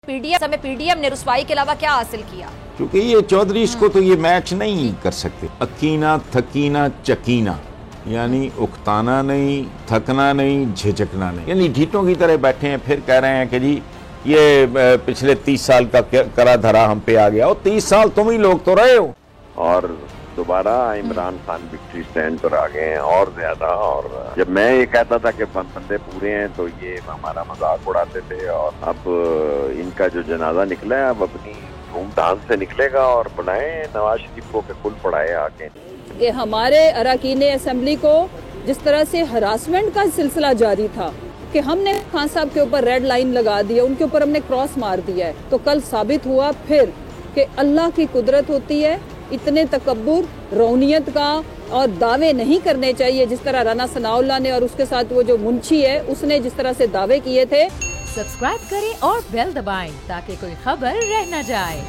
PDM ने रुसवाई के अलावा क्या हासिल किया? क्योंकि ये चौधरी को तो ये मैच नहीं कर सकते। अकीना थकीना चकीना, यानी उकताना नहीं, थकना नहीं, झिझकना नहीं, यानी ढीठों की तरह बैठे हैं, फिर कह रहे हैं कि जी ये पिछले 30 साल का करा धरा हम पे आ गया। और 30 साल तुम ही लोग तो रहे हो। और दोबारा इमरान खान विक्ट्री स्टैंड पर आ गए हैं और ज्यादा। और जब मैं ये कहता था कि बंदे पूरे हैं तो ये हमारा मजाक उड़ाते थे। और अब इनका जो जनाजा निकला है अब अपनी धूमधाम से निकलेगा और बुलाए नवाज शरीफ को कुल पढ़ाए आके। ये हमारे अरकान असेंबली को जिस तरह से हरासमेंट का सिलसिला जारी था कि हमने खान साहब के ऊपर रेड लाइन लगा दी है, उनके ऊपर हमने क्रॉस मार दिया है, तो कल साबित हुआ फिर कि अल्लाह की कुदरत होती है। इतने तकब्बुर, रौनियत का और दावे नहीं करने चाहिए जिस तरह राना सनाउल्लाह ने और उसके साथ वो जो मुंशी है उसने जिस तरह से दावे किए थे। सब्सक्राइब करें और बेल दबाएं ताकि कोई खबर रह न जाए।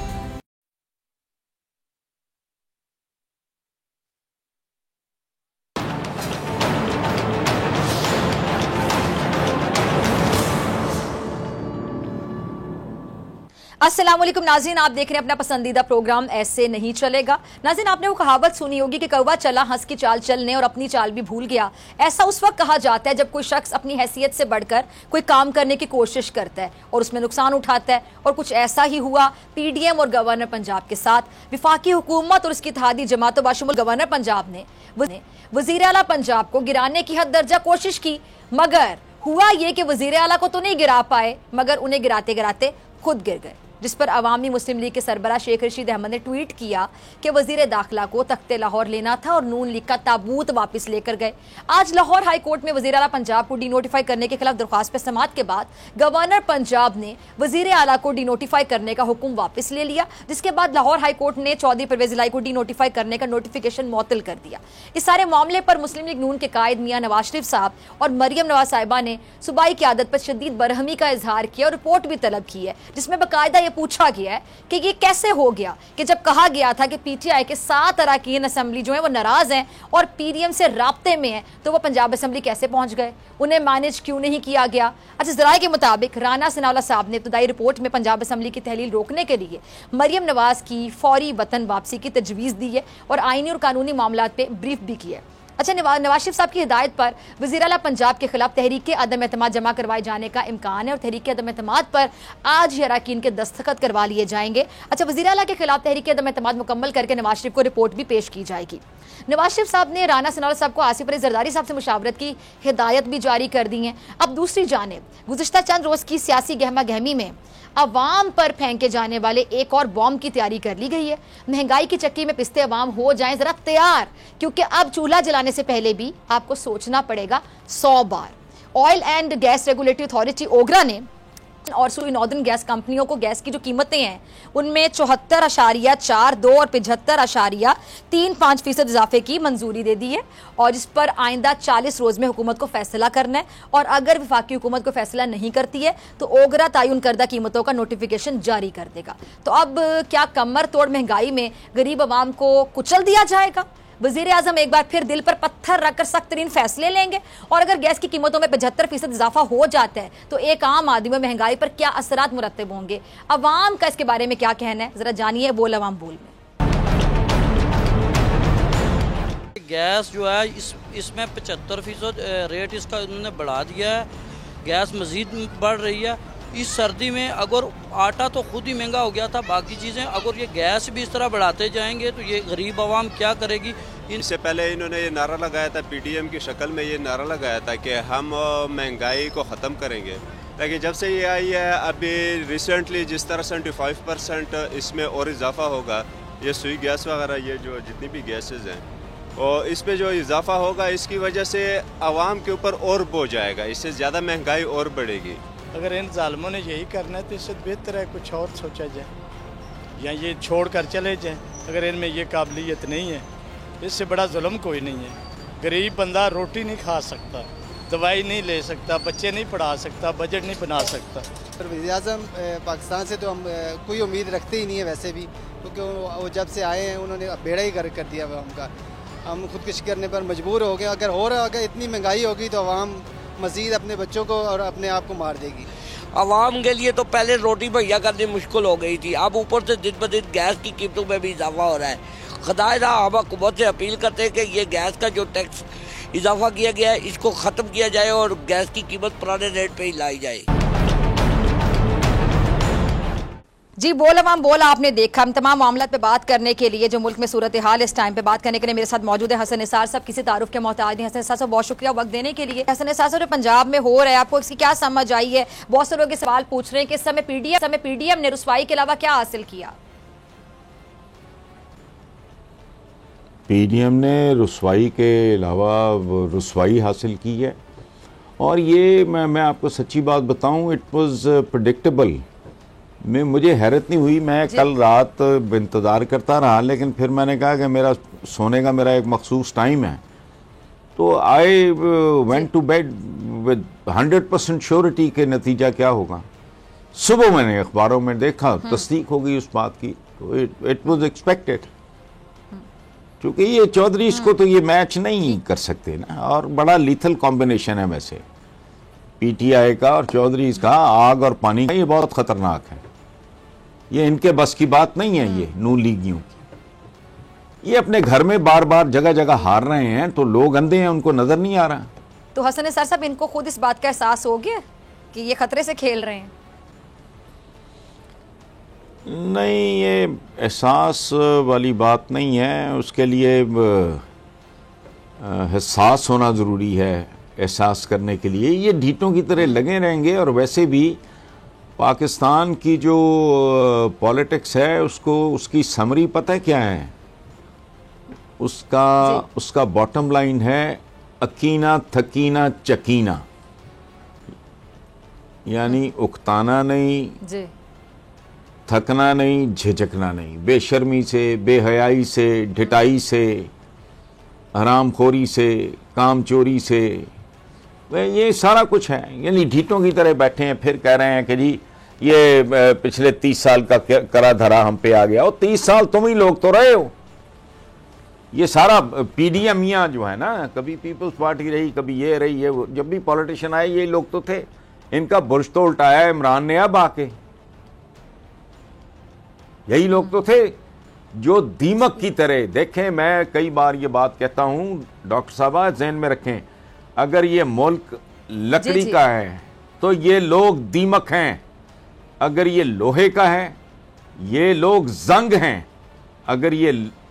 अस्सलाम वालेकुम नाज़रीन, आप देख रहे हैं अपना पसंदीदा प्रोग्राम ऐसे नहीं चलेगा। नाज़रीन, आपने वो कहावत सुनी होगी कि कौवा चला हंस की चाल चलने और अपनी चाल भी भूल गया। ऐसा उस वक्त कहा जाता है जब कोई शख्स अपनी हैसियत से बढ़कर कोई काम करने की कोशिश करता है और उसमें नुकसान उठाता है। और कुछ ऐसा ही हुआ पीडीएम और गवर्नर पंजाब के साथ। विफाकी हुकूमत और उसकी इत्तेहादी जमातों बाशुमाल गवर्नर पंजाब ने वज़ीर आला पंजाब को गिराने की हद दर्जा कोशिश की, मगर हुआ ये कि वज़ीर आला को तो नहीं गिरा पाए, मगर उन्हें गिराते गिराते खुद गिर गए। जिस पर अवामी मुस्लिम लीग के सरबराह शेख रशीद अहमद ने ट्वीट किया कि वजीर दाखिला को तख्ते लाहौर लेना था और नून लीग का ताबूत वापस लेकर गए। आज लाहौर हाई कोर्ट में वजीर आला पंजाब को डिनोटिफाई करने के खिलाफ दरख्वास्त पर समाअत के बाद गवर्नर पंजाब ने वजीर आला को डिनोटिफाई करने का हुक्म वापस ले लिया, जिसके बाद लाहौर हाई कोर्ट ने चौधरी परवेज इलाही को डिनोटिफाई करने का नोटिफिकेशन मुअत्तल कर दिया। इस सारे मामले पर मुस्लिम लीग नून के कायद मियां नवाज शरीफ साहब और मरियम नवाज साहिबा ने सूबाई क़यादत पर शदीद बरहमी का इजहार किया और रिपोर्ट भी तलब की है, जिसमें बाकायदा पूछा गया है कि ये कैसे हो गया कि जब कहा गया था कि पीटीआई के 7 अरकान असेंबली जो है वो नाराज हैं और पीडीएम से राब्ते में है, तो वो पंजाब असेंबली कैसे पहुंच गए, उन्हें मैनेज क्यों नहीं किया गया। अच्छा, ज़राए के मुताबिक राना सनाउल्लाह साहब ने इब्तदाई रिपोर्ट में पंजाब असेंबली की तहलील रोकने के लिए मरियम नवाज की फौरी वतन वापसी की तजवीज़ दी है और आईनी और कानूनी मामलात पर ब्रीफ भी किया है। अच्छा, नवाज शरीफ साहब की हिदायत पर वज़ीर आला पंजाब के खिलाफ तहरीक अदम एतमाद जमा करवाए जाने का इम्कान है और तहरीक अदम एतमाद पर आज ही अरकान के दस्तखत करवा लिए जाएंगे। अच्छा, वज़ीर आला के खिलाफ तहरीक अदम एतमाद मुकम्मल करके नवाज शरीफ को रिपोर्ट भी पेश की जाएगी। नवाज शरीफ साहब ने राना सनाउल्लाह साहब को आसिफ अली जरदारी साहब से मुशावरत की हिदायत भी जारी कर दी है। अब दूसरी जानिब गुज़िश्ता चंद रोज़ की सियासी गहमा गहमी में अवाम पर फेंके जाने वाले एक और बॉम्ब की तैयारी कर ली गई है। महंगाई की चक्की में पिसते अवाम हो जाएं जरा तैयार, क्योंकि अब चूल्हा जलाने से पहले भी आपको सोचना पड़ेगा 100 बार। Oil and gas regulatory authority OGRA ने और सूरी नॉर्दर्न गैस कंपनियों को गैस की जो कीमतें हैं उनमें 74.42 और 75.35% इजाफे की मंजूरी दे दी है और इस पर आइंदा 40 रोज में हुकूमत को फैसला करना है। और अगर वफाकी हुकूमत को फैसला नहीं करती है तो ओगरा तयन करदा कीमतों का नोटिफिकेशन जारी कर देगा। तो अब क्या कमर तोड़ महंगाई में गरीब आवाम को कुचल दिया जाएगा? वज़ीर आज़म एक बार फिर दिल पर पत्थर रखकर सख्त तरीन फैसले लेंगे? और अगर गैस की कीमतों में 75% इजाफा हो जाता है तो एक आम आदमी में महंगाई पर क्या असरात मुरत्तब होंगे? अवाम का इसके बारे में क्या कहना है, जरा जानिए बोल अवाम बोल में। गैस जो है इसमें 75% रेट इसका उन्होंने बढ़ा दिया है। गैस मज़ीद बढ़ रही है। इस सर्दी में अगर आटा तो खुद ही महंगा हो गया था, बाकी चीज़ें अगर ये गैस भी इस तरह बढ़ाते जाएंगे तो ये गरीब आवाम क्या करेगी। इससे पहले इन्होंने ये नारा लगाया था, पीडीएम की शक्ल में ये नारा लगाया था कि हम महंगाई को ख़त्म करेंगे। ताकि जब से ये आई है अभी रिसेंटली जिस तरह 75% इसमें और इजाफा होगा, ये सुई गैस वगैरह ये जो जितनी भी गैसेज हैं और इस पर जो इजाफा होगा इसकी वजह से आवाम के ऊपर और बोझ आएगा, इससे ज़्यादा महंगाई और बढ़ेगी। अगर इन जालमों ने यही करना है तो इससे बेहतर है कुछ और सोचा जाए या ये छोड़ कर चले जाएं। अगर इनमें ये काबिलियत नहीं है, इससे बड़ा जुल्म कोई नहीं है। गरीब बंदा रोटी नहीं खा सकता, दवाई नहीं ले सकता, बच्चे नहीं पढ़ा सकता, बजट नहीं बना सकता। पर वज़ीर-ए-आज़म पाकिस्तान से तो हम कोई उम्मीद रखते ही नहीं है वैसे भी, क्योंकि वो जब से आए हैं उन्होंने बेड़ा ही कर दिया हमका। हम खुदकुशी करने पर मजबूर हो गए। अगर इतनी महंगाई होगी तो आवाम मज़ीद अपने बच्चों को और अपने आप को मार देगी। आवाम के लिए तो पहले रोटी मुहैया करनी मुश्किल हो गई थी, अब ऊपर से दिन ब दिन गैस की कीमतों में भी इजाफा हो रहा है। खुदाइंदा हम हुकूमत से अपील करते हैं कि ये गैस का जो टैक्स इजाफा किया गया है इसको ख़त्म किया जाए और गैस की कीमत पुराने रेट पे ही लाई जाए। जी बोल अवाम बोल आपने देखा। हम तमाम मामला पे बात करने के लिए जो मुल्क में सूरत हाल इस टाइम पे बात करने के लिए मेरे साथ मौजूद है हसन निसार साहब, किसी तारुफ के मोहताज नहीं। हसन निसार साहब बहुत शुक्रिया वक्त देने के लिए। हसन निसार साहब जो पंजाब में हो रहा है आपको इसकी क्या समझ आई है? बहुत से लोग सवाल पूछ रहे हैं कि इस समय पीडीएम ने रुसवाई के अलावा क्या हासिल किया? पीडीएम ने रुसवाई के अलावा रुसवाई हासिल की है, और ये मैं आपको सच्ची बात बताऊं, इट वाज प्रेडिक्टेबल। मुझे हैरत नहीं हुई, मैं कल रात इंतज़ार करता रहा, लेकिन फिर मैंने कहा कि मेरा सोने का मेरा एक मखसूस टाइम है, तो I went to bed with 100% surety के नतीजा क्या होगा। सुबह मैंने अखबारों में देखा, तस्दीक हो गई उस बात की, तो इट वाज एक्सपेक्टेड। क्योंकि ये चौधरीज को तो ये मैच नहीं कर सकते ना, और बड़ा लीथल कॉम्बिनेशन है वैसे पीटीआई का और चौधरीज का, आग और पानी का, ये बहुत खतरनाक है। ये इनके बस की बात नहीं है, ये नून लीगियों की। ये अपने घर में बार बार जगह जगह हार रहे हैं, तो लोग अंधे हैं, उनको नजर नहीं आ रहा। तो हसन निसार साहब इनको खुद इस बात का एहसास हो गया कि ये खतरे से खेल रहे हैं? नहीं, ये एहसास वाली बात नहीं है, उसके लिए एहसास होना ज़रूरी है। एहसास करने के लिए ये ढीठों की तरह लगे रहेंगे, और वैसे भी पाकिस्तान की जो पॉलिटिक्स है उसको, उसकी समरी पता है क्या है? उसका बॉटम लाइन है अकीना थकीना चकीना, यानी उकताना नहीं जी, थकना नहीं, झिझकना नहीं, बेशर्मी से, बेहयाई से, ढिठाई से, हरामखोरी से, कामचोरी से, ये सारा कुछ है। यानी ढीठों की तरह बैठे हैं, फिर कह रहे हैं कि जी ये पिछले 30 साल का करा धरा हम पे आ गया। और 30 साल तुम ही लोग तो रहे हो। ये सारा पीडीएम जो है ना, कभी पीपल्स पार्टी रही, कभी ये रही, ये जब भी पॉलिटिशियन आए ये लोग तो थे। इनका बुर्ज तो उल्टाया इमरान ने अब आके, यही लोग तो थे जो दीमक की तरह। देखें, मैं कई बार ये बात कहता हूं, डॉक्टर साहब ज़हन में रखें, अगर ये मुल्क लकड़ी का है तो ये लोग दीमक हैं, अगर ये लोहे का है ये लोग जंग हैं,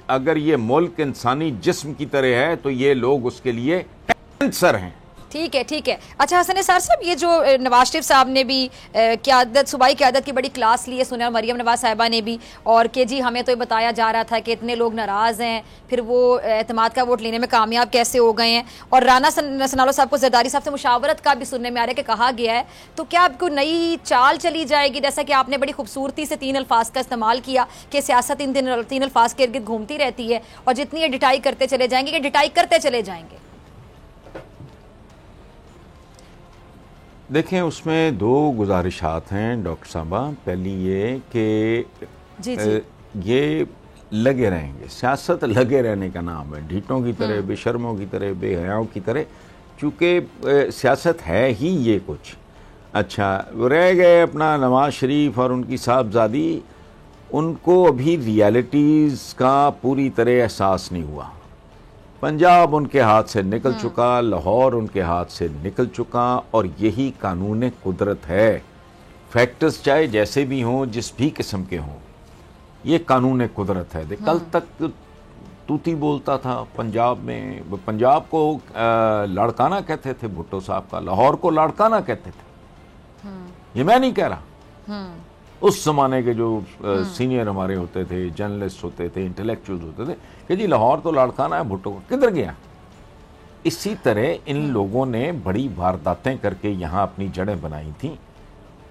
अगर ये मुल्क इंसानी जिस्म की तरह है तो ये लोग उसके लिए कैंसर हैं। ठीक है, ठीक है। अच्छा हसन निसार साहब, ये जो नवाज शरीफ साहब ने भी क़यादत, सूबाई क़यादत की बड़ी क्लास ली है, सुना मरियम नवाज साहिबा ने भी, और कि जी हमें तो ये बताया जा रहा था कि इतने लोग नाराज़ हैं, फिर वो एतमाद का वोट लेने में कामयाब कैसे हो गए हैं। और राना सनालो साहब को जरदारी साहब से मुशावरत का भी सुनने में आ रहा है कि कहा गया है। तो क्या आपको नई चाल चली जाएगी, जैसा कि आपने बड़ी खूबसूरती से 3 अल्फाज का इस्तेमाल किया कि सियासत इन 3 अल्फाज के इर्द घूमती रहती है, और जितनी ये डिटाई करते चले जाएंगे कि डिटाई करते चले जाएंगे? देखें, उसमें 2 गुजारिशात हैं डॉक्टर साहबा। पहली ये कि ये लगे रहेंगे, सियासत लगे रहने का नाम है, ढीठों की तरह, बेशर्मों की तरह, बेहयाओं की तरह, चूँकि सियासत है ही ये कुछ। अच्छा, रह गए अपना नवाज शरीफ और उनकी साहबजादी, उनको अभी रियलिटीज़ का पूरी तरह एहसास नहीं हुआ। पंजाब उनके हाथ से निकल चुका, लाहौर उनके हाथ से निकल चुका, और यही कानून कुदरत है। फैक्टर्स चाहे जैसे भी हों, जिस भी किस्म के हों, ये कानून कुदरत है। कल तक तूती बोलता था पंजाब में, पंजाब को लाड़काना कहते थे भुट्टो साहब का, लाहौर को लाड़काना कहते थे। ये मैं नहीं कह रहा, उस जमाने के जो सीनियर हमारे होते थे, जर्नलिस्ट होते थे, इंटेलेक्चुअल्स होते थे, कि जी लाहौर तो लाड़काना है, भुट्टो किधर गया। इसी तरह इन लोगों ने बड़ी वारदातें करके यहाँ अपनी जड़ें बनाई थी,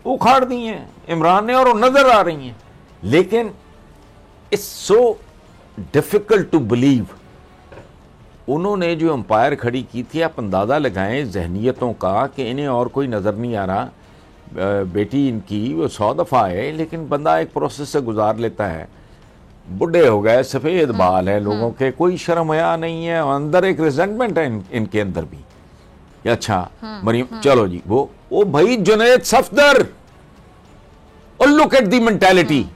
उखाड़ दी हैं इमरान ने, और वो नजर आ रही हैं। लेकिन it's so difficult to believe, उन्होंने जो एम्पायर खड़ी की थी, आप अंदाज़ा लगाएं जहनियतों का कि इन्हें और कोई नज़र नहीं आ रहा। बेटी इनकी वो 100 दफ़ा है, लेकिन बंदा एक प्रोसेस से गुजार लेता है। बुढ़े हो गए, सफ़ेद बाल है लोगों के, कोई शर्म हया नहीं है, अंदर एक रिजेंटमेंट है इनके अंदर भी। अच्छा मरियम, चलो जी, वो भाई जुनैद सफदर और लुक एट दी मेंटालिटी,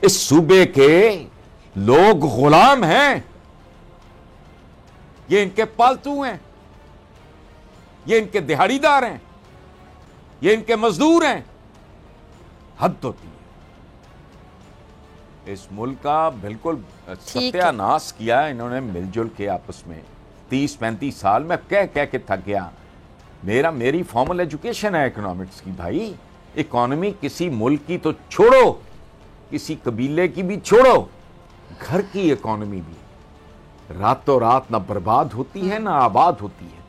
इस सूबे के लोग गुलाम हैं, ये इनके पालतू हैं, ये इनके दिहाड़ीदार हैं, ये इनके मजदूर हैं। हद होती है। इस मुल्क का बिल्कुल सत्यानाश किया इन्होंने मिलजुल के आपस में। 30-35 साल में कह कह के थक गया। मेरी फॉर्मल एजुकेशन है इकोनॉमिक्स की भाई। इकोनॉमी किसी मुल्क की तो छोड़ो, किसी कबीले की भी छोड़ो, घर की इकोनॉमी भी रातों रात ना बर्बाद होती है ना आबाद होती है।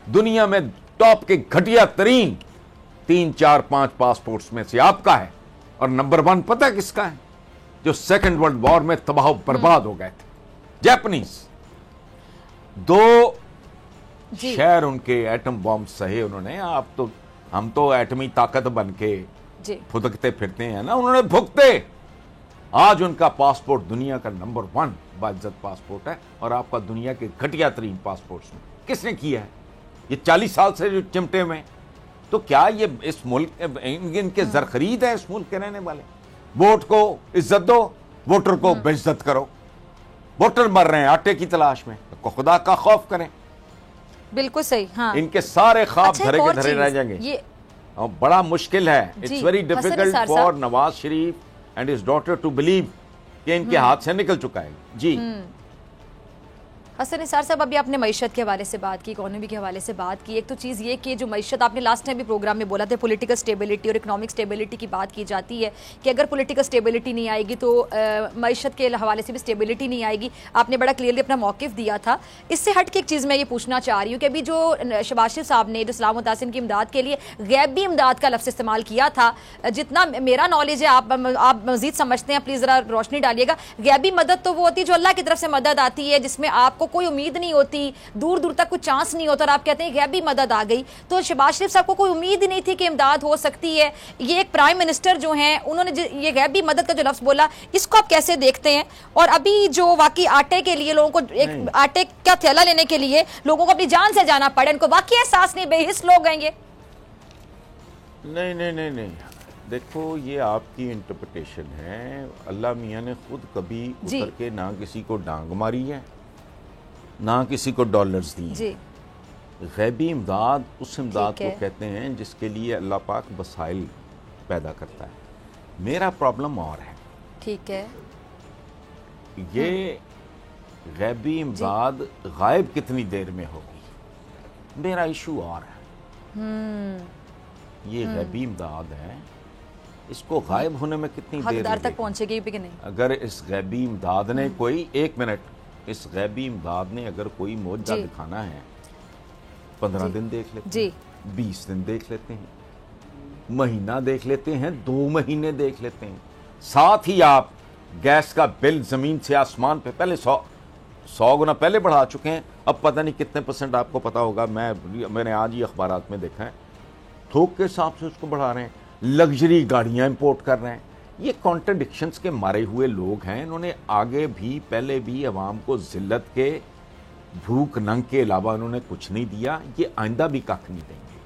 दुनिया में टॉप के घटिया तरीन 3, 4, 5 पासपोर्ट्स में से आपका है, और नंबर 1 पता किसका है? जो सेकंड वर्ल्ड वॉर में तबाह बर्बाद हो गए थे, जापानीज। 2 शहर उनके एटम बॉम्ब सहे उन्होंने। हम तो एटमी ताकत बन के फुदकते फिरते हैं ना, उन्होंने भुगते। आज उनका पासपोर्ट दुनिया का नंबर 1 बाइज्जत पासपोर्ट है, और आपका दुनिया के घटिया तरीन पासपोर्ट्स में किसने किया है? ये 40 साल से जो चिमटे में। तो क्या ये इस मुल्क इनके जर खरीद है? इस मुल्क के रहने वाले वोट को इज्जत दो, वोटर को बेइज्जत करो। वोटर मर रहे हैं आटे की तलाश में, तो खुदा का खौफ करें। बिल्कुल सही। हाँ, इनके सारे ख्वाब धरे के धरे रह जाएंगे। ये बड़ा मुश्किल है। It's very difficult for Nawaz Sharif and his daughter to believe कि इनके हाथ से निकल चुका है। जी हसन निसार साहब, अभी आपने मईशत के हवाले से बात की, इकोनॉमी के हवाले से बात की। एक तो चीज़ ये कि जो मईशत आपने लास्ट टाइम भी प्रोग्राम में बोला था, पॉलिटिकल स्टेबिलिटी और इकोनॉमिक स्टेबिलिटी की बात की जाती है कि अगर पॉलिटिकल स्टेबिलिटी नहीं आएगी तो मईशत के हवाले से भी स्टेबिलिटी नहीं आएगी। आपने बड़ा क्लियरली अपना मौक़िफ़ दिया था। इससे हट के एक चीज़ मैं ये पूछना चाह रही हूँ कि अभी जो शहबाज शरीफ साहब ने जो सलाम मुतासिन की इमदाद के लिए गैबी इमदाद का लफ्ज़ इस्तेमाल किया था, जितना मेरा नॉलेज है, आप मज़ीद समझते हैं, प्लीज़ ज़रा रोशनी डालिएगा। गैबी मदद तो वो होती है जो अल्लाह की तरफ से मदद आती है, जिसमें आपको कोई उम्मीद नहीं होती, दूर दूर तक कुछ चांस नहीं होता, और आप कहते हैं गैबी मदद आ गई। तो शहबाज शरीफ साहब को कोई उम्मीद ही नहीं थी कि इमदाद हो सकती है। ये एक प्राइम मिनिस्टर जो हैं, उन्होंने ये गैबी मदद का जो लफ्ज़ बोला, इसको आप कैसे देखते हैं? और अभी जो वाकई आटे के लिए लोगों को, एक आटे का थैला लेने के लिए लोगों को अपनी जान से जाना पड़े, इनको वाकई एहसास नहीं, बेहिस लोग हैं ये? नहीं, देखो ये आपकी इंटरप्रिटेशन है। अल्लाह मियाँ ने खुद कभी उतर के ना किसी को डांग मारी है, ना किसी को डॉलर्स दिए। गैबी इमदाद उस इमदाद को कहते हैं जिसके लिए अल्लाह पाक वसाइल पैदा करता है। मेरा प्रॉब्लम और है। ठीक है, ये गैबी इमदाद गायब कितनी देर में होगी, मेरा इशू और है। ये गैबी इमदाद है, इसको गायब होने में कितनी देर तक पहुंचेगी भी कि नहीं? अगर इस गैबी इमदाद ने कोई, 1 मिनट, इस गैबी इमदाद ने अगर कोई मौजज़ा दिखाना है, 15 दिन देख लेते हैं, 20 दिन देख लेते हैं, महीना देख लेते हैं, 2 महीने देख लेते हैं। साथ ही आप गैस का बिल ज़मीन से आसमान पे पहले 100 गुना पहले बढ़ा चुके हैं। अब पता नहीं कितने % आपको पता होगा, मैंने आज ही अखबारात में देखा है, थोक के हिसाब से उसको बढ़ा रहे हैं। लग्जरी गाड़ियाँ इंपोर्ट कर रहे हैं। ये कॉन्ट्रडिक्शंस के मारे हुए लोग हैं। इन्होंने आगे भी, पहले भी अवाम को जिल्लत के, भूख नंग के अलावा उन्होंने कुछ नहीं दिया। ये आइंदा भी कख नहीं देंगे।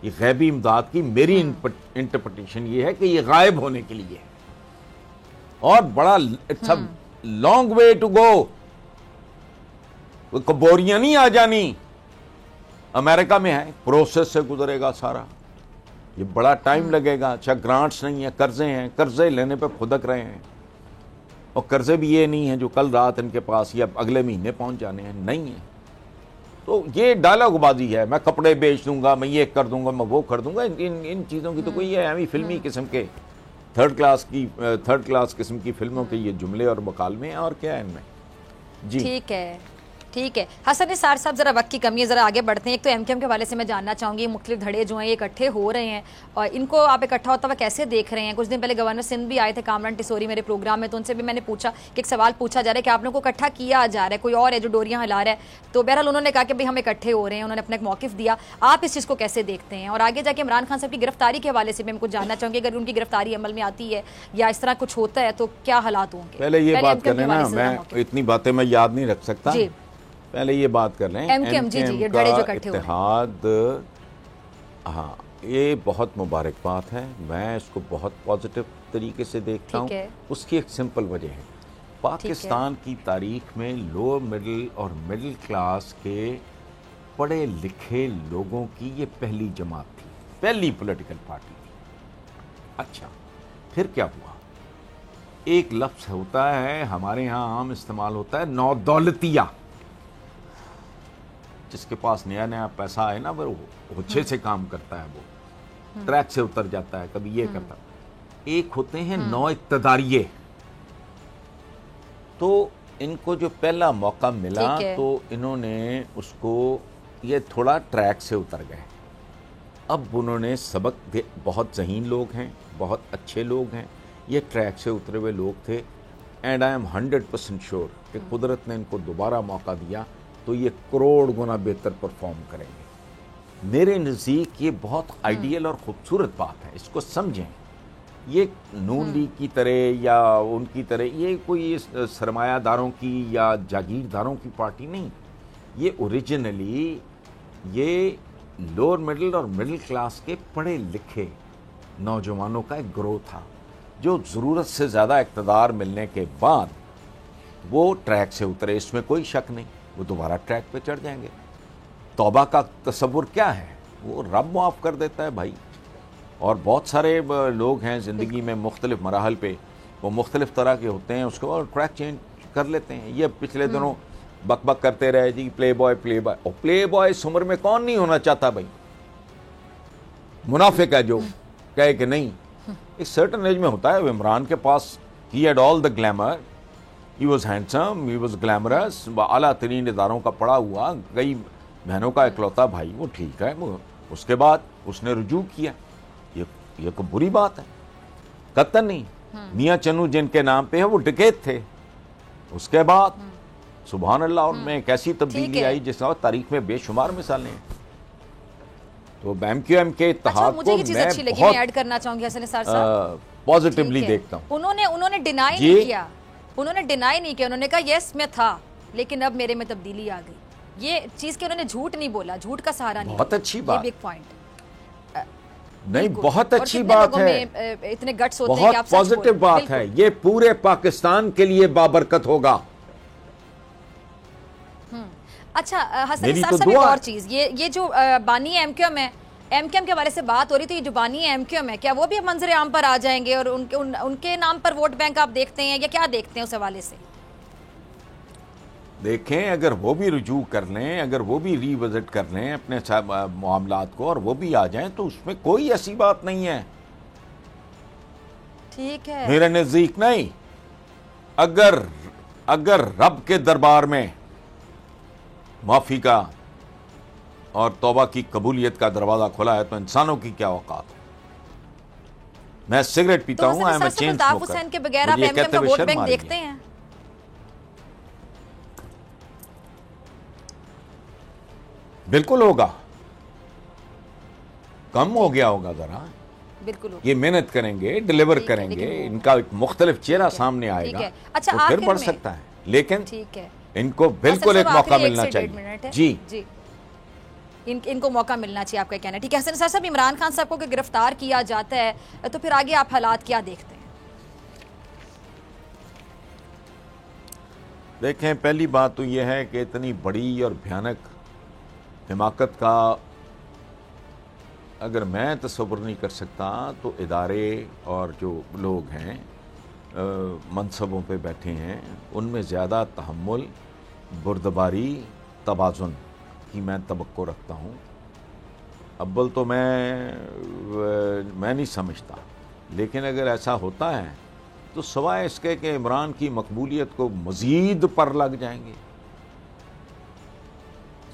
ये गैबी इमदाद की मेरी इंटरप्रिटेशन ये है कि ये गायब होने के लिए है, और बड़ा it's a long way to go. बोरियां नहीं आ जानी। अमेरिका में है, प्रोसेस से गुजरेगा सारा, ये बड़ा टाइम लगेगा। अच्छा, ग्रांट्स नहीं है, कर्जे हैं, कर्जे लेने पे खुदक रहे हैं, और कर्जे भी ये नहीं है जो कल रात इनके पास या अगले महीने पहुंच जाने हैं, नहीं है। तो ये डायलॉगबाजी है, मैं कपड़े बेच दूंगा, मैं ये कर दूंगा, मैं वो कर दूंगा। इन चीज़ों की तो कोई है हमें फिल्मी किस्म के, थर्ड क्लास किस्म की फिल्मों के ये जुमले और मुकालमे हैं, और क्या है इनमें। जी ठीक है हसन निसार साहब, जरा वक्त की कमी है, जरा आगे बढ़ते हैं। एक तो एमकेएम के हवाले से मैं जानना चाहूंगी, मुख्तलिफ धड़े जो हैं ये इकट्ठे हो रहे हैं, और इनको आप इकट्ठा होता हुआ कैसे देख रहे हैं? कुछ दिन पहले गवर्नर सिंध भी आए थे, कामरान टिसोरी, मेरे प्रोग्राम में, तो उनसे भी मैंने पूछा कि एक सवाल पूछा जा रहा है कि आप लोगों को इकट्ठा किया जा रहा है, कोई और है जो डोरियां हिला रहा है? तो बहरहाल उन्होंने कहा कि भाई हम इकट्ठे हो रहे हैं, उन्होंने अपना एक मौक़िफ़ दिया। आप इस चीज़ को कैसे देखते हैं? और आगे जाके इमरान खान साहब की गिरफ्तारी के हवाले से मैं कुछ जानना चाहूँगी, अगर उनकी गिरफ्तारी अमल में आती है या इस तरह कुछ होता है तो क्या हालात होंगे? पहले ये बात कर लेना, मैं इतनी बातें मैं याद नहीं रख सकता। पहले ये बात कर लें, एमकेएम का इत्तेहाद, हाँ, ये बहुत मुबारक बात है, मैं इसको बहुत पॉजिटिव तरीके से देखता हूँ। उसकी एक सिंपल वजह है, पाकिस्तान की तारीख में लोअर मिडिल और मिडिल क्लास के पढ़े लिखे लोगों की ये पहली जमात थी, पहली पॉलिटिकल पार्टी थी। अच्छा, फिर क्या हुआ? एक लफ्ज़ होता है हमारे यहाँ आम इस्तेमाल होता है, नौदौलतिया। जिसके पास नया नया पैसा है ना, वो अच्छे से काम करता है, वो ट्रैक से उतर जाता है, कभी ये करता है। एक होते हैं नौ इक़्तिदारिये। तो इनको जो पहला मौका मिला तो इन्होंने उसको, ये थोड़ा ट्रैक से उतर गए। अब उन्होंने सबक, बहुत ज़हीन लोग हैं, बहुत अच्छे लोग हैं, ये ट्रैक से उतरे हुए लोग थे। एंड आई एम 100% श्योर कि कुदरत ने इनको दोबारा मौका दिया तो ये करोड़ गुना बेहतर परफॉर्म करेंगे। मेरे नज़दीक ये बहुत आइडियल और ख़ूबसूरत बात है, इसको समझें। ये नून लीग की तरह या उनकी तरह ये कोई सरमायादारों की या जागीरदारों की पार्टी नहीं। ये ओरिजिनली ये लोअर मिडिल और मिडिल क्लास के पढ़े लिखे नौजवानों का एक ग्रोथ था, जो ज़रूरत से ज़्यादा इक़्तिदार मिलने के बाद वो ट्रैक से उतरे, इसमें कोई शक नहीं। वो दोबारा ट्रैक पे चढ़ जाएंगे। तौबा का तसव्वुर क्या है? वो रब माफ़ कर देता है भाई। और बहुत सारे लोग हैं ज़िंदगी में मुख्तलिफ मराहल पे, वो मुख्तलिफ तरह के होते हैं, उसके बाद ट्रैक चेंज कर लेते हैं। ये पिछले दिनों बक बक करते रहे जी, प्ले बॉय प्ले बॉय। और प्ले बॉय इस उम्र में कौन नहीं होना चाहता भाई? मुनाफिक है जो कहे कि नहीं, एक सर्टन एज में होता है। इमरान के पास he had all the glamour, he was handsome, he was glamorous, आला तरीन इदारों का पढ़ा हुआ, कई बहनों का इकलौता भाई, वो ठीक है। वो उसके बाद उसने रुजू किया, ये कोई बुरी बात है? कतई नहीं। मियाँ चन्नू जिनके नाम पे है वो डकैत थे, उसके बाद सुभान अल्लाह उनमें एक ऐसी तब्दीली आई जिसका तारीख में बेशुमार मिसालें हैं। तो MQM के इत्तेहाद को मैं बहुत ऐड करना चाहूंगी हसन निसार साहब, पॉजिटिवली देखता हूँ। उन्होंने डिनाई नहीं किया, उन्होंने डिनाई नहीं किया, उन्होंने कहा यस मैं था लेकिन अब मेरे में तब्दीली आ गई। ये चीज के उन्होंने झूठ नहीं बोला, झूठ का सहारा नहीं। बहुत अच्छी बात, बिग पॉइंट नहीं, बहुत अच्छी बात है, इतने गट्स होते हैं कि आप बहुत पॉजिटिव बात है। ये पूरे पाकिस्तान के लिए बाबरकत होगा। अच्छा हसन निसार साहब, एक और चीज, ये जो बानी MQM है, MQM के हवाले से बात हो रही थी, ये जो बानी MQM है, क्या वो भी मंजर आम पर आ जाएंगे और उनके नाम पर वोट बैंक आप देखते हैं या क्या देखते हैं उस हवाले से? देखें, अगर वो भी रुजू कर लें, अगर वो भी रीविजिट कर लें अपने मामलात को और वो भी आ जाएं तो उसमें कोई ऐसी बात नहीं है। ठीक है, मेरे नजदीक नहीं। अगर रब के दरबार में माफी का और तौबा की कबूलियत का दरवाजा खुला है तो इंसानों की क्या औकात है? मैं सिगरेट पीता हूं, I am a chain smoker. Hussain के बगैर आप MQM का वोट बैंक देखते हैं? बिल्कुल होगा, कम हो गया होगा जरा, बिल्कुल। ये मेहनत करेंगे, डिलीवर करेंगे, इनका एक मुख्तलिफ चेहरा सामने आएगा अच्छा, तो फिर बढ़ सकता है। लेकिन ठीक है, इनको बिल्कुल एक मौका मिलना चाहिए। जी, इनको मौका मिलना चाहिए, आपका कहना है। ठीक है हसन निसार साहब, इमरान खान साहब को गिरफ्तार किया जाता है तो फिर आगे आप हालात क्या देखते हैं? देखें, पहली बात तो यह है कि इतनी बड़ी और भयानक हिमाकत का अगर मैं तसव्वुर नहीं कर सकता तो इदारे और जो लोग हैं मनसबों पे बैठे हैं उनमें ज़्यादा तहम्मुल, बुर्दबारी, तवाज़ुन की मैं तवक्को रखता हूँ। अव्वल तो मैं नहीं समझता, लेकिन अगर ऐसा होता है तो सवाए इसके कि इमरान की मकबूलियत को मज़ीद पर लग जाएंगे।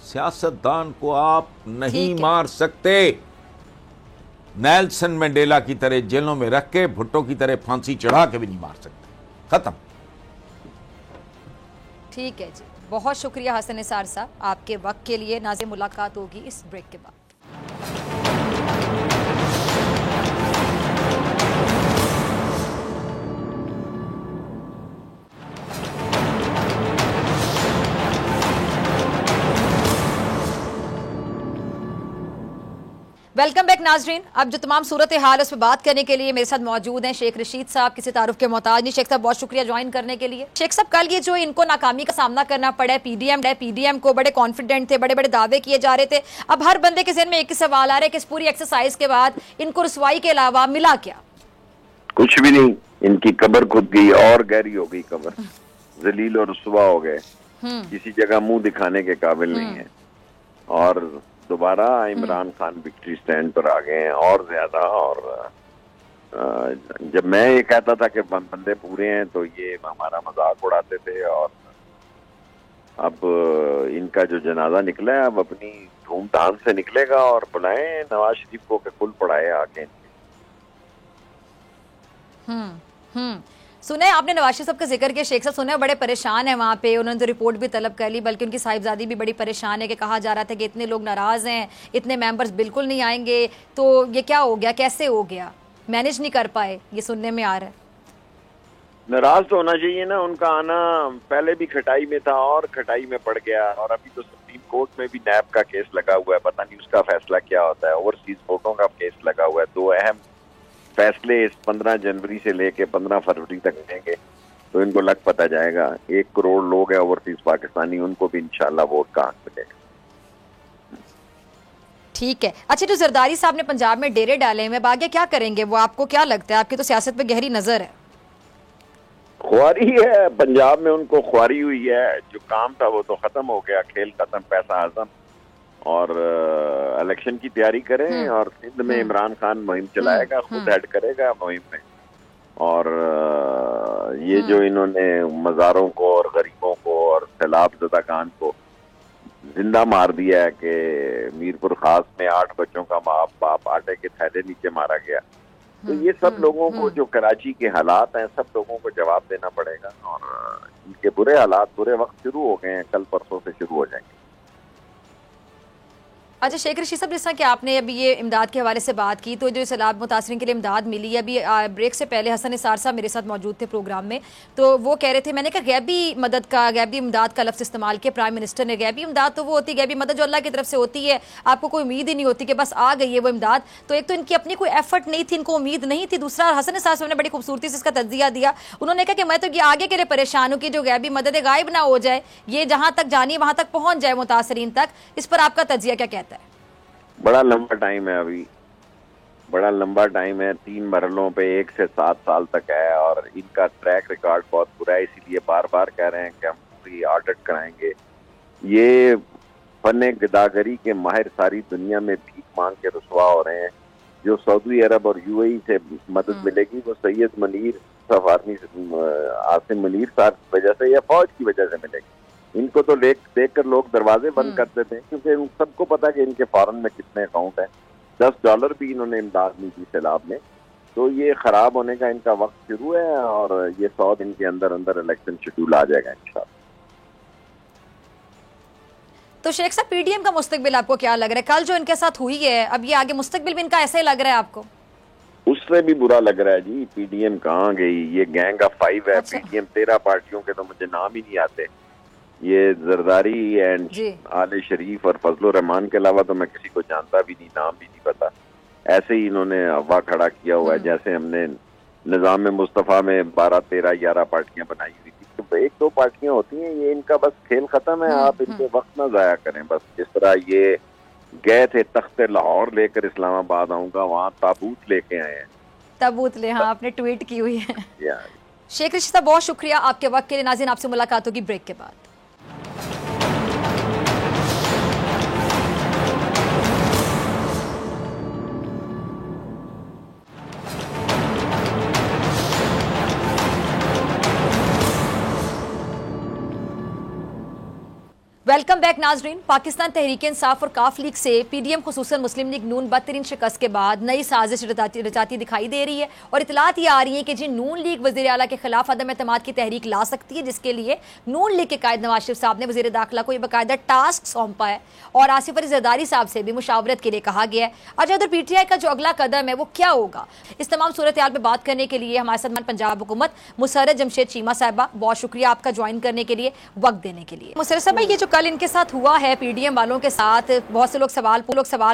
सियासतदान को आप नहीं मार सकते, नेल्सन मंडेला की तरह जेलों में रख के, भुट्टो की तरह फांसी चढ़ा के भी नहीं मार सकते। खत्म। ठीक है जी, बहुत शुक्रिया हसन निसार साहब आपके वक्त के लिए। नाज़िम, मुलाकात होगी इस ब्रेक के बाद। वेलकम बैक नाजरीन। अब जो तमाम सूरत हाल उस पर बात करने के लिए मेरे साथ मौजूद हैं शेख रशीद साहब, किसी तारुफ के मोहताज नहीं। शेख साहब बहुत शुक्रिया ज्वाइन करने के लिए। शेख साहब कल ये जो इनको नाकामी का सामना करना पड़ा है, पीडीएम को बड़े कॉन्फिडेंट थे, बड़े बड़े दावे किए जा रहे थे। अब हर बंदे के ज़हन में एक ही सवाल आ रहा है कि इस पूरी एक्सरसाइज के बाद इनको रुसवाई के अलावा मिला क्या? कुछ भी नहीं, इनकी कब्र खुद गई और गहरी हो गई कब्र, जलील और रुसवा हो गए, किसी जगह मुंह दिखाने के काबिल नहीं है। और दोबारा इमरान खान विक्ट्री स्टैंड पर आ गए हैं और ज्यादा। और जब मैं ये कहता था कि बंदे पूरे हैं तो ये हमारा मजाक उड़ाते थे। और अब इनका जो जनाजा निकला है अब अपनी धूमधाम से निकलेगा और बुलाएं नवाज शरीफ को कि कुल पढ़ाए आके। सुने आपने नवाज शरीफ साहब का जिक्र किया, शेख साहब सुने बड़े परेशान है वहाँ पे, उन्होंने तो रिपोर्ट भी तलब कर ली, बल्कि उनकी साहिबजादी भी बड़ी परेशान है कि कहा जा रहा था कि इतने लोग नाराज हैं, इतने मेंबर्स बिल्कुल नहीं आएंगे। तो ये क्या हो गया, कैसे हो गया, मैनेज नहीं कर पाए, ये सुनने में आ रहा है। नाराज तो होना चाहिए ना, उनका आना पहले भी खटाई में था और खटाई में पड़ गया। और अभी तो सुप्रीम कोर्ट में भी नैब का केस लगा हुआ है, पता नहीं उसका फैसला क्या होता है। ओवरसीज वोटों का केस लगा हुआ है। दो अहम फैसले इस 15 जनवरी से लेके 15 फरवरी तक लेंगे तो इनको लग पता जाएगा। 1 करोड़ लोग हैं ओवरसीज पाकिस्तानी, उनको भी इंशाल्लाह वोट का हक मिलेगा। ठीक है। अच्छा, जो जरदारी साहब ने पंजाब में डेरे डाले हैं, आगे क्या करेंगे वो, आपको क्या लगता है? आपकी तो सियासत पे गहरी नजर है। ख्वारी है पंजाब में, उनको ख्वारी हुई है। जो काम था वो तो खत्म हो गया, खेल खत्म, पैसा हजम। और इलेक्शन की तैयारी करें और सिंध में इमरान खान मुहिम चलाएगा, खुद हेड करेगा मुहिम में। और ये जो इन्होंने मज़ारों को और गरीबों को और सैलाब ज़दा खान को जिंदा मार दिया है कि मीरपुर खास में 8 बच्चों का माँ बाप आटे के थैले नीचे मारा गया। तो ये सब लोगों को, जो कराची के हालात हैं, सब लोगों को जवाब देना पड़ेगा। और इनके बुरे हालात, बुरे वक्त शुरू हो गए हैं, कल परसों से शुरू हो जाएंगे। अच्छा शेख रशीद साहब, जैसा कि आपने अभी ये इमदाद के हवाले से बात की, तो जो सैलाब मुतासरीन के लिए इमदाद मिली है, अभी ब्रेक से पहले हसन निसार साहब मेरे साथ मौजूद थे प्रोग्राम में, तो वो कह रहे थे, मैंने कहा गैबी मदद का, गैबी इमदाद का लफ्ज़ इस्तेमाल किया प्राइम मिनिस्टर ने। गैबी इमदाद तो वो होती है, गैबी मदद जो अल्लाह की तरफ से होती है, आपको कोई उम्मीद ही नहीं होती कि बस आ गई है वो इमदाद। तो एक तो इनकी अपनी कोई एफर्ट नहीं थी, इनको उम्मीद नहीं थी। दूसरा, हसन निसार साहब ने बड़ी खूबसूरती से इसका तज्जिया दिया। उन्होंने कहा कि मैं तो ये आगे के लिए परेशान हूँ कि जो गैबी मदद गायब ना हो जाए, ये जहाँ तक जानी वहाँ तक पहुँच जाए मुतासरीन तक। इस पर आपका तज्जिया क्या कहता है? बड़ा लंबा टाइम है, अभी बड़ा लंबा टाइम है। 3 मरहलों पे 1 से 7 साल तक है और इनका ट्रैक रिकॉर्ड बहुत बुरा है। इसीलिए बार बार कह रहे हैं कि हम पूरी ऑडिट कराएंगे। ये फन गिदागरी के माहिर सारी दुनिया में भीख मांग के रुसवा हो रहे हैं। जो सऊदी अरब और यूएई से मदद मिलेगी वो सैयद मुनीर सफारनी, आसिम मुनीर साहब की वजह से या फौज की वजह से मिलेगी। इनको तो देख कर लोग दरवाजे बंद करते थे, क्योंकि सबको पता कि इनके फॉरेन में कितने अकाउंट हैं। $10 भी इन्होंने इमदाद नहीं दी सैलाब में। तो ये खराब होने का इनका वक्त शुरू है और ये 100 दिन के अंदर अंदर इलेक्शन शेड्यूल आ जाएगा इंशाल्लाह। तो शेख साहब, पीडीएम का मुस्तकबिल आपको क्या लग रहा है? कल जो इनके साथ हुई है, अब ये आगे मुस्तकबिल भी इनका ऐसे ही लग रहा है आपको? उससे भी बुरा लग रहा है जी। पीडीएम कहाँ गई? ये गैंग ऑफ 5 है। अच्छा। पीडीएम 13 पार्टियों के तो मुझे नाम ही नहीं आते। ये जरदारी एंड आले शरीफ और फजल रहमान के अलावा तो मैं किसी को जानता भी नहीं, नाम भी नहीं पता। ऐसे ही इन्होंने हवा खड़ा किया हुआ है, जैसे हमने निजाम में मुस्तफ़ा में 12, 13, 11 पार्टियां बनाई हुई थी। तो 1-2 पार्टियां होती हैं, ये इनका बस खेल खत्म है। आप इनके वक्त ना जाया करें। बस जिस तरह ये गए थे तख्ते लाहौर लेकर इस्लामाबाद आऊंगा, वहाँ ताबूत लेके आए हैं। ताबूत ले, हाँ आपने ट्वीट की हुई है। शेख रशीद साहब बहुत शुक्रिया आपके वक्त के लिए। नाज़रीन, आपसे मुलाकात होगी ब्रेक के बाद। वेलकम बैक नाजरीन। पाकिस्तान तहरीक इंसाफ और काफ लीग से पीडीएम खुसूसन मुस्लिम लीग नून बदतरीन शिकस्त के बाद नई साजिश रचाती दिखाई दे रही है और इतलात ये आ रही है कि जी नून लीग वज़ीर आला के खिलाफ अदम एतमाद की तहरीक ला सकती है, जिसके लिए नून लीग के कायद नवाज शरीफ साहब ने वज़ीर दाखिला को यह बाकायदा टास्क सौंपा है और आसिफ अली जरदारी साहब से भी मुशावरत के लिए कहा गया है। अच्छा, उधर पीटीआई का जो अगला कदम है वो क्या होगा, इस तमाम सूरत हाल पर बात करने के लिए हमारे साथ पंजाब हुकूमत मुसर्रत जमशेद चीमा साहिबा, बहुत शुक्रिया आपका ज्वाइन करने के लिए, वक्त देने के लिए। मुसर्रत साहबा, ये जो कल कल इनके साथ हुआ है पीडीएम वालों के साथ, बहुत से लोग सवाल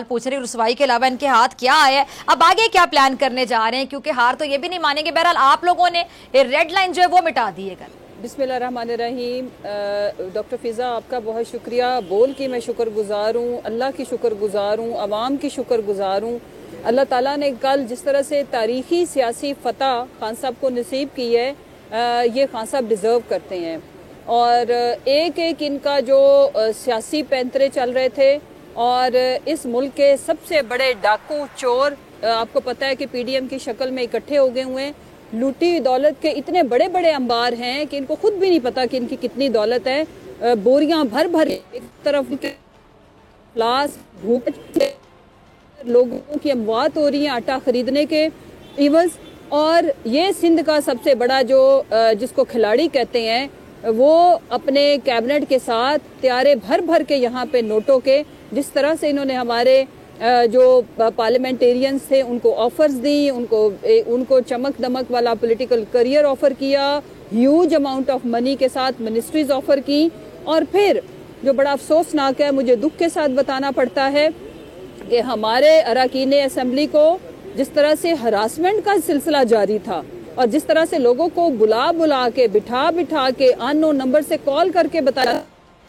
पूछ रहे हैं रुसवाई के अलावा इनके हाथ क्या आया, अब आगे क्या प्लान करने जा रहे हैं, क्योंकि हार तो ये भी नहीं मानेंगे। बहरहाल आप लोगों ने रेड लाइन जो है वो मिटा दी है कल। बिस्मिल्लाहिर्रहमानिर्रहीम। डॉक्टर फिज़ा आपका बहुत शुक्रिया। बोल की मैं शुक्रगुजार हूँ, अल्लाह की शुक्रगुजार हूँ, अवाम की शुक्रगुजार हूँ। अल्लाह ताला ने कल जिस तरह से तारीखी सियासी फतह खान साहब को नसीब की है, ये खान साहब डिज़र्व करते हैं। और एक एक इनका जो सियासी पैंतरे चल रहे थे, और इस मुल्क के सबसे बड़े डाकू चोर आपको पता है कि पीडीएम की शक्ल में इकट्ठे हो गए हुए हैं। लूटी दौलत के इतने बड़े बड़े अंबार हैं कि इनको खुद भी नहीं पता कि इनकी कितनी दौलत है। बोरियां भर भर एक तरफ फ्लास भूख, लोगों की अमवात हो रही है आटा खरीदने के इवज। और ये सिंध का सबसे बड़ा जो जिसको खिलाड़ी कहते हैं, वो अपने कैबिनेट के साथ त्यारे भर भर के यहाँ पे नोटों के, जिस तरह से इन्होंने हमारे जो पार्लियामेंटेरियंस थे उनको ऑफर्स दी, उनको चमक दमक वाला पॉलिटिकल करियर ऑफर किया, ह्यूज अमाउंट ऑफ मनी के साथ मिनिस्ट्रीज ऑफर की। और फिर जो बड़ा अफसोसनाक है, मुझे दुख के साथ बताना पड़ता है कि हमारे अरकान असेंबली को जिस तरह से हरासमेंट का सिलसिला जारी था, और जिस तरह से लोगों को बुला के बिठा के अननोन नंबर से कॉल करके बताया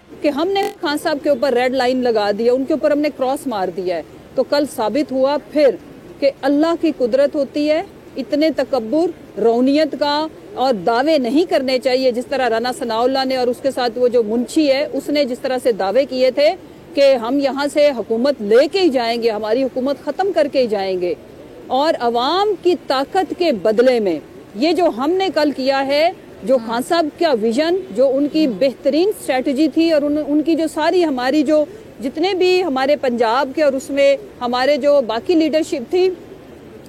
कि हमने खान साहब के ऊपर रेड लाइन लगा दी है, उनके ऊपर हमने क्रॉस मार दिया है, तो कल साबित हुआ फिर कि अल्लाह की कुदरत होती है। इतने तकब्बुर, रौनियत का और दावे नहीं करने चाहिए, जिस तरह राना सनाउल्लाह ने और उसके साथ वो जो मुंशी है उसने जिस तरह से दावे किए थे कि हम यहाँ से हुकूमत लेके ही जाएंगे, हमारी हुकूमत ख़त्म करके ही जाएंगे। और अवाम की ताकत के बदले में ये जो हमने कल किया है, जो खान साहब का विजन, जो उनकी बेहतरीन स्ट्रेटजी थी, और उनकी जो सारी हमारी जो जितने भी हमारे पंजाब के और उसमें हमारे जो बाकी लीडरशिप थी,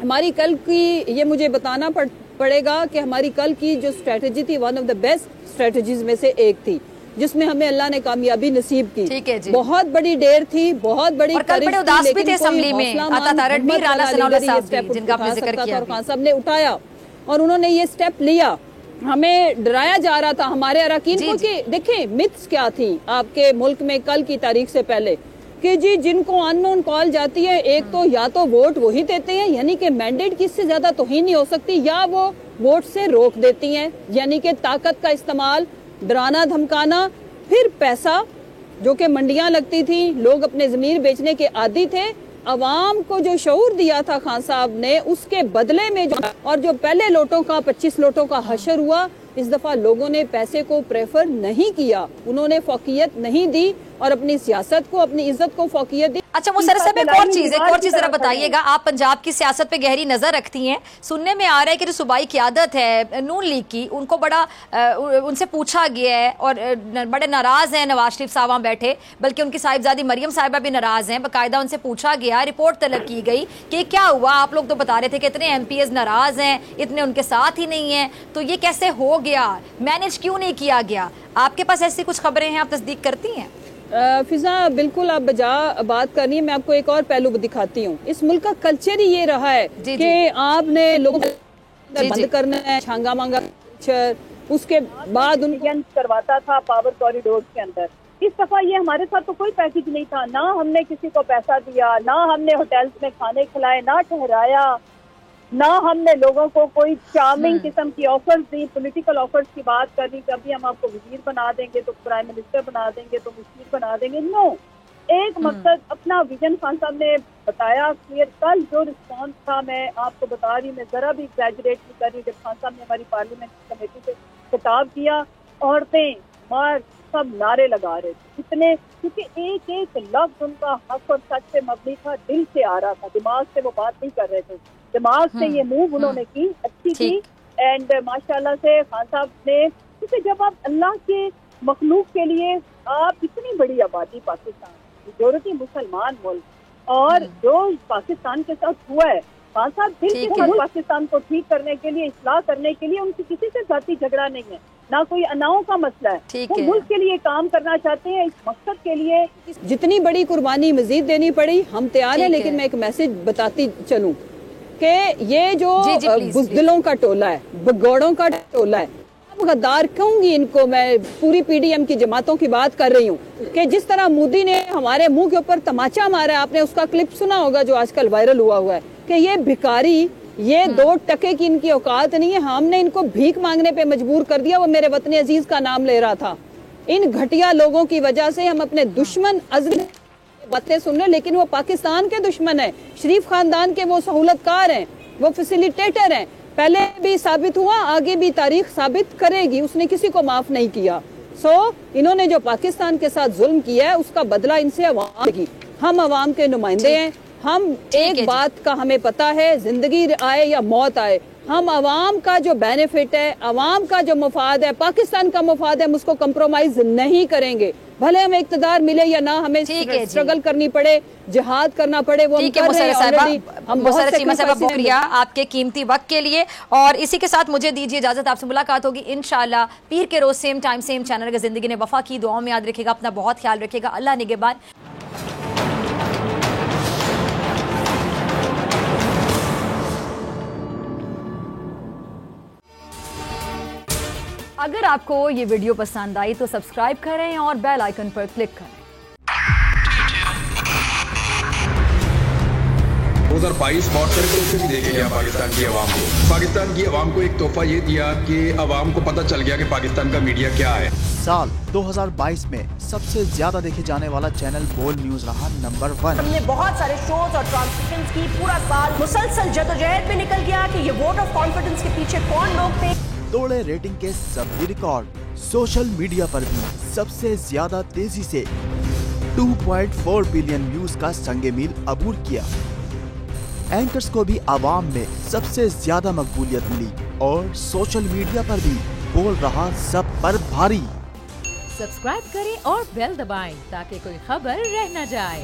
हमारी कल की ये मुझे बताना पड़ेगा कि हमारी कल की जो स्ट्रेटजी थी one of the best strategies में से एक थी, जिसमें हमें अल्लाह ने कामयाबी नसीब की। ठीक है जी। बहुत बड़ी डेर थी, बहुत बड़ी और कल बड़े उदास भी थे असेंबली में, राना सनाउल्लाह साहब जिनका आपने जिक्र किया, खान साहब ने उठाया और उन्होंने ये स्टेप लिया। हमें डराया जा रहा था हमारे अरकान को कि देखें मिथ्स क्या थी आपके मुल्क में कल की तारीख से पहले, कि जी जिनको अननोन कॉल जाती है, एक तो या तो वोट वही देते हैं, यानी कि मैंडेट की इससे ज्यादा तौहीन नहीं हो सकती, या वो वोट से रोक देती हैं, यानी कि ताकत का इस्तेमाल, डराना धमकाना। फिर पैसा, जो कि मंडियां लगती थी, लोग अपने जमीर बेचने के आदी थे। अवाम को जो शऊर दिया था खान साहब ने, उसके बदले में जो पहले लोटों का 25 लोटों का हशर हुआ, इस दफा लोगों ने पैसे को प्रेफर नहीं किया, उन्होंने फौकियत नहीं दी और अपनी सियासत को, अपनी इज्जत को फौकियत दी। अच्छा मुसर्रत साहब, एक और चीज जरा बताइएगा, आप पंजाब की सियासत पे गहरी नजर रखती हैं, सुनने में आ रहा है कि जो सूबाई क़यादत है नून लीग की, उनको बड़ा उनसे पूछा गया है और बड़े नाराज हैं नवाज शरीफ साहब वहाँ बैठे, बल्कि उनकी साहिबजादी मरियम साहिबा भी नाराज हैं, बाकायदा उनसे पूछा गया, रिपोर्ट तलब की गई कि क्या हुआ, आप लोग तो बता रहे थे कि इतने MPs नाराज हैं, इतने उनके साथ ही नहीं है, तो ये कैसे हो गया, मैनेज क्यों नहीं किया गया? आपके पास ऐसी कुछ खबरें हैं, आप तस्दीक करती हैं? फिजा बिल्कुल आप बजा बात करनी है। मैं आपको एक और पहलू दिखाती हूँ। इस मुल्क का कल्चर ही ये रहा है कि आपने लोगों को बंद करना है, छांगा मांगा कल्चर, उसके बाद उनको करवाता था पावर कॉरिडोर के अंदर। इस दफा ये हमारे साथ तो कोई पैकेज नहीं था, ना हमने किसी को पैसा दिया, ना हमने होटल्स में खाने खिलाए, ना ठहराया, ना हमने लोगों को कोई चार्मिंग किस्म की ऑफर्स दी, पॉलिटिकल ऑफर्स की बात करी, कभी हम आपको वजीर बना देंगे, तो प्राइम मिनिस्टर बना देंगे, तो मुशीर बना देंगे। नो, एक मकसद, अपना विजन खान साहब ने बताया क्लियर। कल जो रिस्पॉन्स था, मैं आपको बता रही, मैं जरा भी एग्जैजरेट नहीं कर रही, जब खान साहब ने हमारी पार्लियामेंट कमेटी से खिताब किया, औरतें मर्द सब नारे लगा रहे थे, इतने, क्योंकि एक एक लफ्ज उनका हक और सच से मबनी था, दिल से आ रहा था, दिमाग से वो बात नहीं कर रहे थे, दिमाग से ये मूव उन्होंने की, अच्छी की। एंड माशाल्लाह से खान साहब ने, क्योंकि जब आप अल्लाह के मखलूक के लिए, आप इतनी बड़ी आबादी पाकिस्तान, मेजॉरिटी मुसलमान मुल्क, और जो पाकिस्तान के साथ हुआ है, खान साहब दिल के साथ पाकिस्तान को ठीक करने के लिए, इस्लाह करने के लिए, उनकी किसी से जाती झगड़ा नहीं है, ना कोई अनाओं का मसला है, वो मुल्क के लिए काम करना चाहते हैं, इस मकसद के लिए जितनी बड़ी कुर्बानी मजीद देनी पड़ी हम तैयार हैं। लेकिन मैं एक मैसेज बताती चलूं कि ये जो बुज़दिलों का टोला है, भगौड़ों का टोला है, गद्दार कहूंगी इनको, मैं पूरी पीडीएम की जमातों की बात कर रही हूँ कि जिस तरह मोदी ने हमारे मुंह के ऊपर तमाचा मारा, आपने उसका क्लिप सुना होगा जो आजकल वायरल हुआ है कि ये भिखारी, ये 2 टके की इनकी औकात नहीं है, हमने इनको भीख मांगने पे मजबूर कर दिया। वो मेरे वतन अजीज का नाम ले रहा था। इन घटिया लोगों की वजह से हम अपने दुश्मन अजनबी बातें सुन रहे, लेकिन वो पाकिस्तान के दुश्मन है, शरीफ खानदान के वो सहूलतकार हैं, वो फैसिलिटेटर हैं। पहले भी साबित हुआ, आगे भी तारीख साबित करेगी, उसने किसी को माफ नहीं किया। इन्होंने जो पाकिस्तान के साथ जुल्म किया है उसका बदला इनसे अवाम देगी। हम अवाम के नुमाइंदे हैं। हम एक बात का हमें पता है, जिंदगी आए या मौत आए, हम अवाम का जो बेनिफिट है, अवाम का जो मुफाद है, पाकिस्तान का मुफाद है, हम उसको कंप्रोमाइज नहीं करेंगे। भले हमें इक्तदार मिले या ना, हमें स्ट्रगल करनी पड़े, जिहाद करना पड़े, वो हम कर रहे हैं ऑलरेडी। हम बहुत शुक्रिया आपके कीमती वक्त के लिए। और इसी के साथ मुझे दीजिए इजाजत, आपसे मुलाकात होगी इंशाल्लाह पीर के रोज सेम टाइम सेम चैनल। अगर जिंदगी ने वफा की, दुआओं में याद रखेगा, अपना बहुत ख्याल रखेगा। अल्लाह निगहबान। अगर आपको ये वीडियो पसंद आई तो सब्सक्राइब करें और बेल आइकन पर क्लिक करें। 2022 बहुत सारे तोहफे भी देखे गया पाकिस्तान की आवाम को। पाकिस्तान की आवाम को एक तोहफा ये दिया कि आवाम को पता चल गया कि पाकिस्तान का मीडिया क्या है। साल 2022 में सबसे ज्यादा देखे जाने वाला चैनल बोल न्यूज रहा नंबर 1। हमने बहुत सारे शोज और ट्रांसमिशंस की, पूरा साल मुसलसल जदोजहद में निकल गया कि ये वोट ऑफ कॉन्फिडेंस के पीछे कौन लोग थे। तोड़े रेटिंग के सभी रिकॉर्ड। सोशल मीडिया पर भी सबसे ज्यादा तेजी से 2.4 बिलियन व्यूज का संगे मील अबूर किया। एंकर्स को भी आवाम में सबसे ज्यादा मकबूलियत मिली और सोशल मीडिया पर भी बोल रहा सब पर भारी। सब्सक्राइब करें और बेल दबाएं ताकि कोई खबर रह न जाए।